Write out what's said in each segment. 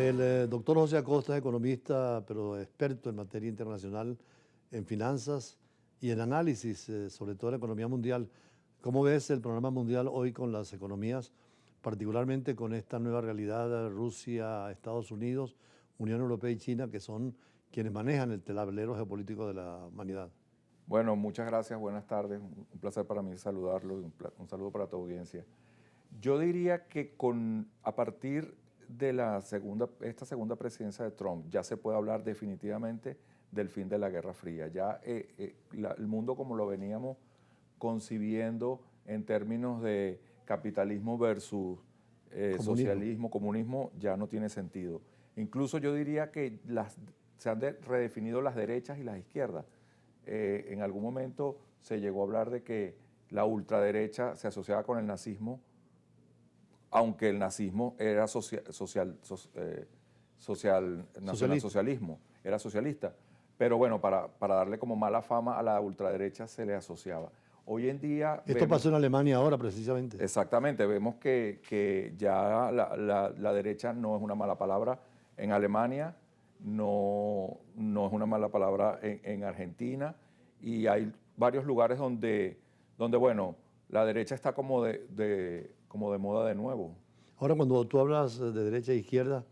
El doctor José Acosta es economista, pero experto en materia internacional, en finanzas y en análisis, sobre todo en la economía mundial. ¿Cómo ves el panorama mundial hoy con las economías, particularmente con esta nueva realidad, Rusia, Estados Unidos, Unión Europea y China, que son quienes manejan el tablero geopolítico de la humanidad? Bueno, muchas gracias, buenas tardes. Un placer para mí saludarlo y un saludo para tu audiencia. Yo diría que a partir de esta segunda presidencia de Trump ya se puede hablar definitivamente del fin de la Guerra Fría. Ya el mundo como lo veníamos concibiendo en términos de capitalismo versus socialismo, comunismo, ya no tiene sentido. Incluso yo diría que se han redefinido las derechas y las izquierdas. En algún momento se llegó a hablar de que la ultraderecha se asociaba con el nazismo, aunque el nazismo era nacionalsocialismo, era socialista. Pero bueno, para darle como mala fama a la ultraderecha se le asociaba. Hoy en día... Esto pasó en Alemania ahora, precisamente. Exactamente, vemos que ya la derecha no es una mala palabra en Alemania, no es una mala palabra en Argentina, y hay varios lugares donde bueno, la derecha está como de moda de nuevo. Ahora, cuando tú hablas de derecha e izquierda,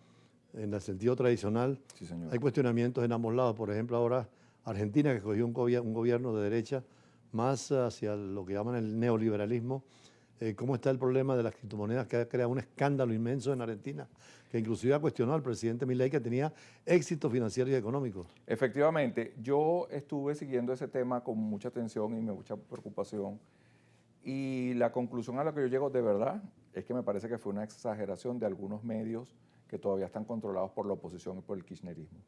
en el sentido tradicional, Sí, señor. hay cuestionamientos en ambos lados. Por ejemplo, ahora Argentina, que escogió un gobierno de derecha más hacia lo que llaman el neoliberalismo. ¿Cómo está el problema de las criptomonedas, que ha creado un escándalo inmenso en Argentina, que inclusive ha cuestionado al presidente Milei, que tenía éxitos financieros y económicos? Efectivamente, yo estuve siguiendo ese tema con mucha atención y mucha preocupación, y la conclusión a la que yo llego de verdad es que me parece que fue una exageración de algunos medios que todavía están controlados por la oposición y por el kirchnerismo.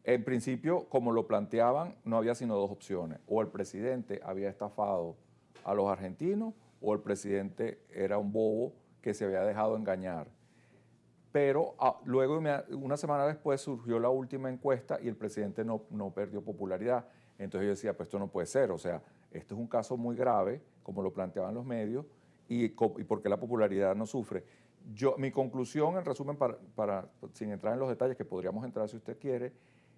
En principio, como lo planteaban, no había sino dos opciones: o el presidente había estafado a los argentinos, o el presidente era un bobo que se había dejado engañar. Pero luego, una semana después, surgió la última encuesta y el presidente no perdió popularidad. Entonces yo decía, pues esto no puede ser, o sea, esto es un caso muy grave, como lo planteaban los medios, y por qué la popularidad no sufre. Mi conclusión, en resumen, sin entrar en los detalles, que podríamos entrar si usted quiere,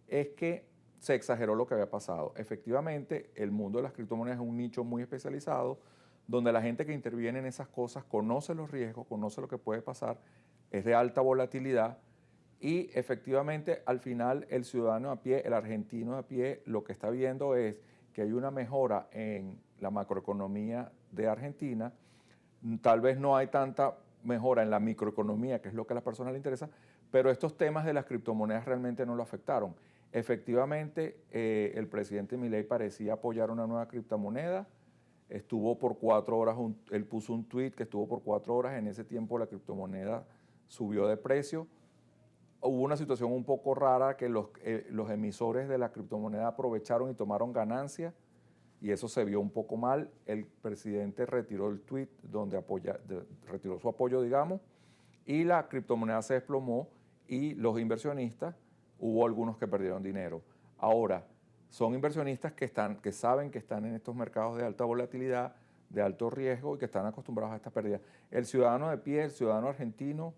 es que se exageró lo que había pasado. Efectivamente, el mundo de las criptomonedas es un nicho muy especializado, donde la gente que interviene en esas cosas conoce los riesgos, conoce lo que puede pasar, es de alta volatilidad, y efectivamente al final el ciudadano a pie, el argentino a pie, lo que está viendo es que hay una mejora en la macroeconomía de Argentina. Tal vez no hay tanta mejora en la microeconomía, que es lo que a las personas les interesa, pero estos temas de las criptomonedas realmente no lo afectaron. Efectivamente, el presidente Milei parecía apoyar una nueva criptomoneda. Estuvo por 4 horas, él puso un tweet que estuvo por 4 horas, en ese tiempo la criptomoneda subió de precio. Hubo una situación un poco rara, que los emisores de la criptomoneda aprovecharon y tomaron ganancias, y eso se vio un poco mal. El presidente retiró el tweet donde retiró su apoyo, digamos, y la criptomoneda se desplomó, y los inversionistas, hubo algunos que perdieron dinero. Ahora, son inversionistas que saben que están en estos mercados de alta volatilidad, de alto riesgo, y que están acostumbrados a estas pérdidas. El ciudadano de pie, el ciudadano argentino,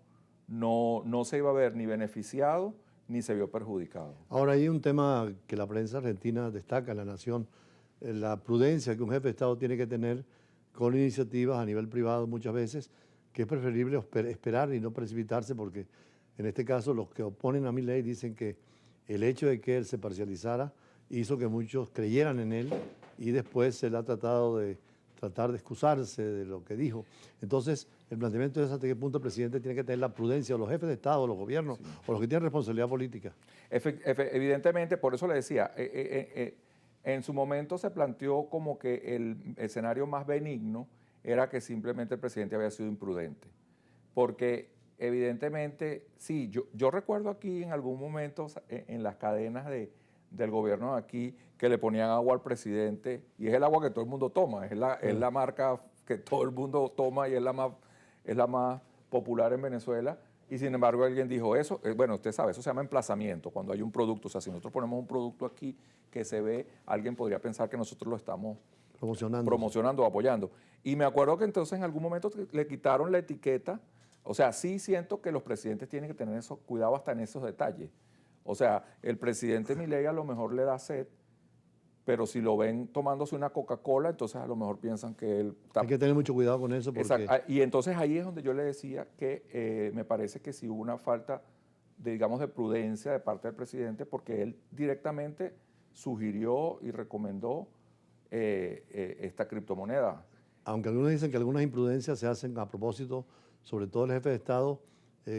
no se iba a ver ni beneficiado ni se vio perjudicado. Ahora, hay un tema que la prensa argentina destaca en La Nación: la prudencia que un jefe de Estado tiene que tener con iniciativas a nivel privado muchas veces, que es preferible esperar y no precipitarse, porque en este caso los que oponen a Milei dicen que el hecho de que él se parcializara hizo que muchos creyeran en él, y después se le ha tratado de excusarse de lo que dijo. Entonces, el planteamiento es hasta qué punto el presidente tiene que tener la prudencia, o los jefes de Estado, o los gobiernos, sí, o los que tienen responsabilidad política. Evidentemente, por eso le decía, en su momento se planteó como que el escenario más benigno era que simplemente el presidente había sido imprudente. Porque evidentemente, sí, yo recuerdo aquí en algún momento en las cadenas del gobierno de aquí, que le ponían agua al presidente, y es el agua que todo el mundo toma, es la marca que todo el mundo toma, y es la más popular en Venezuela. Y sin embargo alguien dijo eso, bueno, usted sabe, eso se llama emplazamiento, cuando hay un producto. O sea, si nosotros ponemos un producto aquí que se ve, alguien podría pensar que nosotros lo estamos promocionando o apoyando. Y me acuerdo que entonces en algún momento le quitaron la etiqueta, O sea, sí siento que los presidentes tienen que tener eso, cuidado hasta en esos detalles. O sea, el presidente Milei a lo mejor le da sed, pero si lo ven tomándose una Coca-Cola, entonces a lo mejor piensan que él está... Hay que tener mucho cuidado con eso porque Exacto. Y entonces ahí es donde yo le decía que me parece que sí hubo una falta, de, digamos, de prudencia de parte del presidente, porque él directamente sugirió y recomendó esta criptomoneda. aunque algunos dicen que algunas imprudencias se hacen a propósito, sobre todo el jefe de Estado,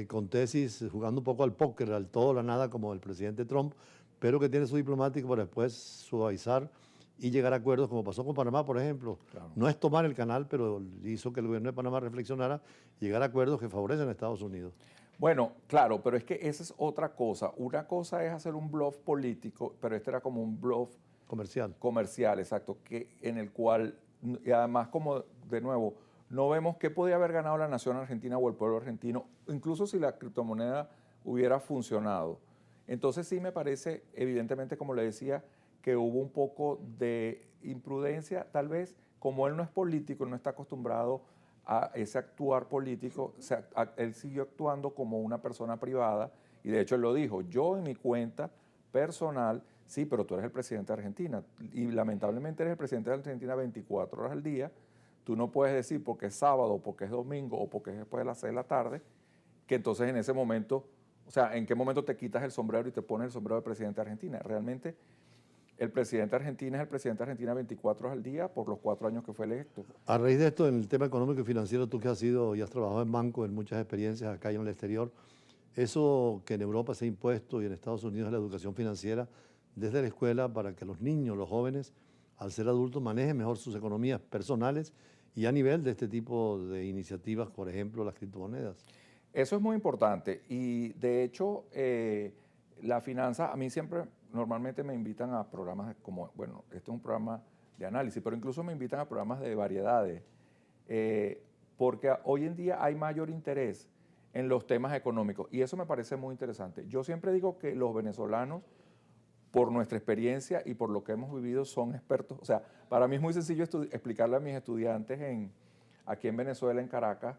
con tesis, jugando un poco al póker, al todo o la nada, como el presidente Trump, pero que tiene su diplomático para después suavizar y llegar a acuerdos, como pasó con Panamá, por ejemplo. Claro. No es tomar el canal, pero hizo que el gobierno de Panamá reflexionara y llegar a acuerdos que favorecen a Estados Unidos. Bueno, claro, pero es que esa es otra cosa. Una cosa es hacer un bluff político, pero este era como un bluff Comercial. comercial, exacto, en el cual, y además como, de nuevo, no vemos qué podía haber ganado la nación argentina o el pueblo argentino, incluso si la criptomoneda hubiera funcionado. Entonces sí me parece, evidentemente, como le decía, que hubo un poco de imprudencia, tal vez, como él no es político, no está acostumbrado a ese actuar político, él siguió actuando como una persona privada, y de hecho él lo dijo, yo en mi cuenta personal, sí, pero tú eres el presidente de Argentina, y lamentablemente eres el presidente de Argentina 24 horas al día, tú no puedes decir porque es sábado, porque es domingo, o porque es después de las 6 de la tarde, que entonces en ese momento, o sea, ¿en qué momento te quitas el sombrero y te pones el sombrero de presidente de Argentina? Realmente el presidente de Argentina es el presidente de Argentina 24 horas al día por los 4 años que fue electo. A raíz de esto, en el tema económico y financiero, tú que has sido y has trabajado en banco, en muchas experiencias acá y en el exterior, eso que en Europa se ha impuesto y en Estados Unidos es la educación financiera desde la escuela para que los niños, los jóvenes, al ser adultos, manejen mejor sus economías personales y a nivel de este tipo de iniciativas, por ejemplo, las criptomonedas. Eso es muy importante y de hecho la finanza, a mí siempre normalmente me invitan a programas como, bueno, este es un programa de análisis, pero incluso me invitan a programas de variedades, porque hoy en día hay mayor interés en los temas económicos y eso me parece muy interesante. Yo siempre digo que los venezolanos, por nuestra experiencia y por lo que hemos vivido, son expertos. O sea, para mí es muy sencillo explicarle a mis estudiantes aquí en Venezuela, en Caracas,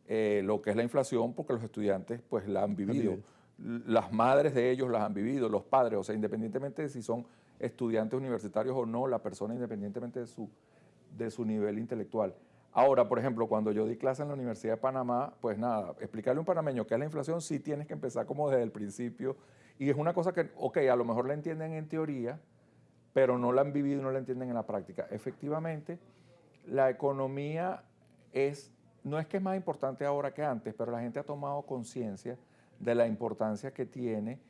lo que es la inflación, porque los estudiantes pues la han vivido. Las madres de ellos las han vivido, los padres, o sea, independientemente de si son estudiantes universitarios o no, la persona independientemente de su nivel intelectual. Ahora, por ejemplo, cuando yo di clase en la Universidad de Panamá, pues nada, explicarle a un panameño qué es la inflación, sí tienes que empezar como desde el principio. Y es una cosa que, ok, a lo mejor la entienden en teoría, pero no la han vivido y no la entienden en la práctica. Efectivamente, la economía no es que es más importante ahora que antes, pero la gente ha tomado conciencia de la importancia que tiene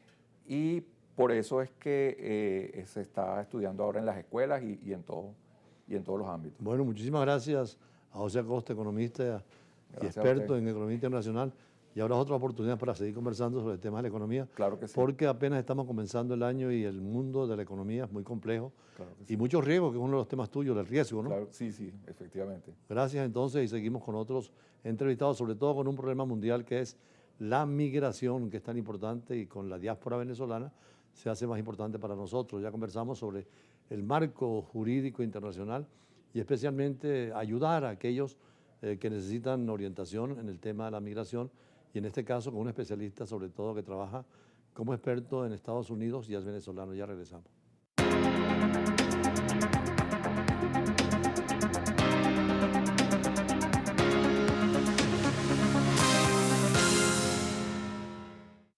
y por eso es que se está estudiando ahora en las escuelas y en todos los ámbitos. Bueno, muchísimas gracias a José Acosta, economista y Gracias a experto usted. en economía internacional. Y habrá otra oportunidad para seguir conversando sobre temas de la economía, Claro que sí. porque apenas estamos comenzando el año y el mundo de la economía es muy complejo Claro que y sí. mucho riesgo, que es uno de los temas tuyos, el riesgo, ¿no? Claro, sí, sí, efectivamente. Gracias entonces y seguimos con otros entrevistados, sobre todo con un problema mundial que es la migración, que es tan importante y con la diáspora venezolana se hace más importante para nosotros. Ya conversamos sobre el marco jurídico internacional y especialmente ayudar a aquellos que necesitan orientación en el tema de la migración y en este caso con un especialista sobre todo que trabaja como experto en Estados Unidos y es venezolano. Ya regresamos.